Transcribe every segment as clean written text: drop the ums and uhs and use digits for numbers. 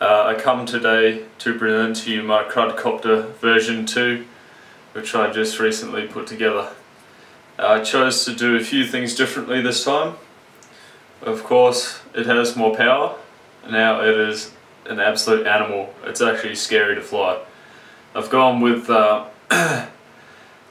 I come today to present to you my Cruddcopter version 2, which I just recently put together. I chose to do a few things differently this time. Of course, it has more power. Now it is an absolute animal. It's actually scary to fly. I've gone with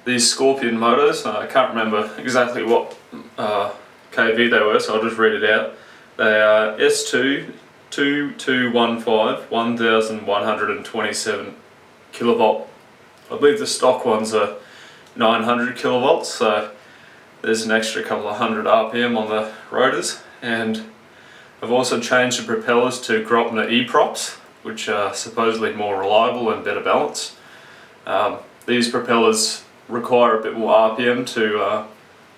these Scorpion motors. I can't remember exactly what kV they were, so I'll just read it out. They are S2 2215 1127 kilovolt. I believe the stock ones are 900 kilovolts, so there's an extra couple of hundred RPM on the rotors. And I've also changed the propellers to Gropner E-props, which are supposedly more reliable and better balanced. These propellers require a bit more RPM to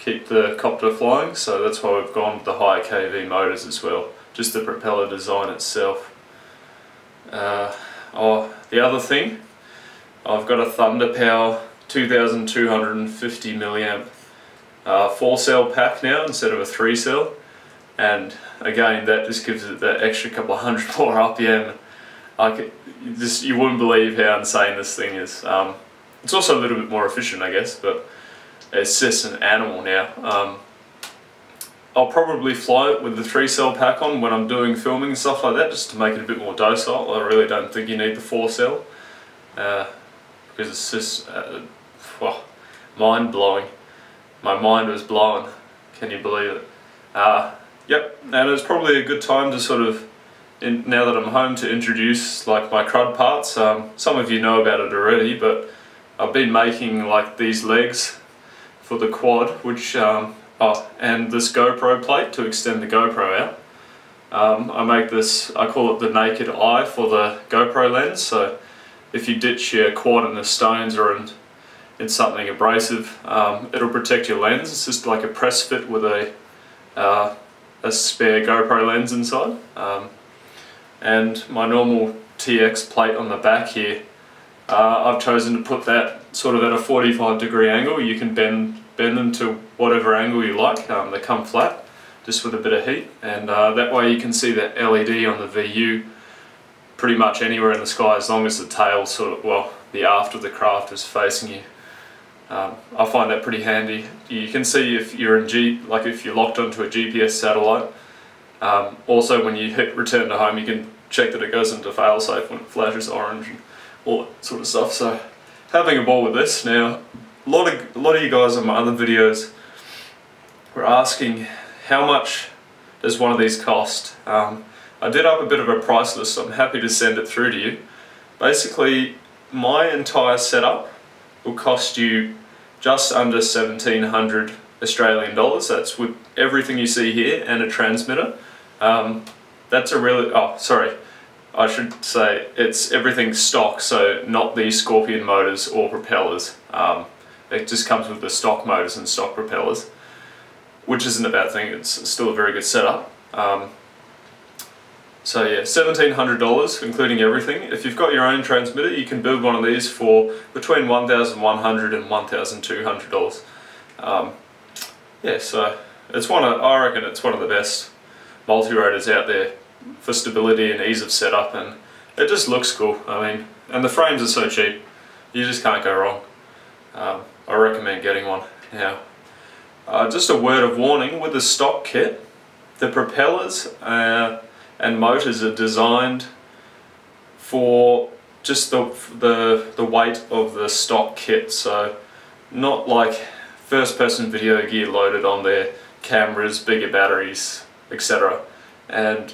keep the copter flying, so that's why we've gone with the higher kV motors as well, just the propeller design itself. The other thing, I've got a Thunderpower 2250 milliamp 4-cell pack now instead of a 3-cell, and again that just gives it that extra couple of hundred more RPM. You wouldn't believe how insane this thing is. It's also a little bit more efficient, I guess, but it's just an animal now. I'll probably fly it with the 3-cell pack on when I'm doing filming and stuff like that, just to make it a bit more docile. I really don't think you need the 4-cell, because it's just mind-blowing. My mind was blown, can you believe it? Yep, and it's probably a good time to sort of, now that I'm home, to introduce like my Crudd parts. Some of you know about it already, but I've been making like these legs for the quad, which and this GoPro plate to extend the GoPro out. I make this, I call it the naked eye for the GoPro lens, so if you ditch your quad in the stones or in something abrasive, it'll protect your lens. It's just like a press fit with a spare GoPro lens inside. And my normal TX plate on the back here, I've chosen to put that sort of at a 45-degree angle. You can bend them to whatever angle you like. They come flat, just with a bit of heat, and that way you can see that LED on the VU pretty much anywhere in the sky, as long as the tail sort of, well, the aft of the craft is facing you. I find that pretty handy. You can see if you're like if you're locked onto a GPS satellite. Also, when you hit return to home, you can check that it goes into failsafe when it flashes orange and all that sort of stuff. So, having a ball with this. Now, a lot of you guys on my other videos were asking how much does one of these cost. I did up a bit of a price list, so I'm happy to send it through to you. Basically, my entire setup will cost you just under 1,700 Australian dollars. That's with everything you see here and a transmitter. That's a really, oh sorry, I should say it's everything stock, so not the Scorpion motors or propellers. It just comes with the stock motors and stock propellers, which isn't a bad thing. It's still a very good setup. So yeah, $1,700 including everything. If you've got your own transmitter, you can build one of these for between $1,100 and $1,200. Yeah, so it's I reckon it's one of the best multi-rotors out there for stability and ease of setup, and it just looks cool. I mean, and the frames are so cheap, you just can't go wrong. I recommend getting one. Now, just a word of warning, with the stock kit, the propellers and motors are designed for just the weight of the stock kit, so not like first-person video gear loaded on their cameras, bigger batteries, etc. And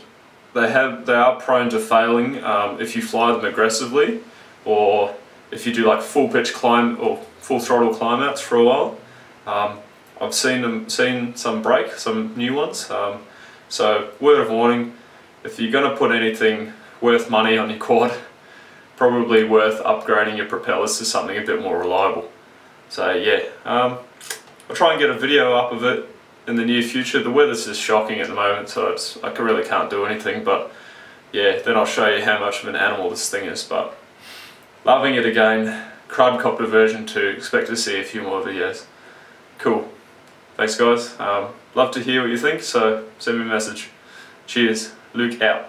they are prone to failing if you fly them aggressively, or if you do like full pitch climb or full throttle climb outs for a while. I've seen some break, some new ones. So word of warning, if you're going to put anything worth money on your quad, probably worth upgrading your propellers to something a bit more reliable. So yeah, I'll try and get a video up of it in the near future. The weather's just shocking at the moment, so I really can't do anything, but yeah, then I'll show you how much of an animal this thing is. But loving it again. Cruddcopter version 2, expect to see a few more videos. Cool. Thanks guys. Love to hear what you think, so send me a message. Cheers. Luke out.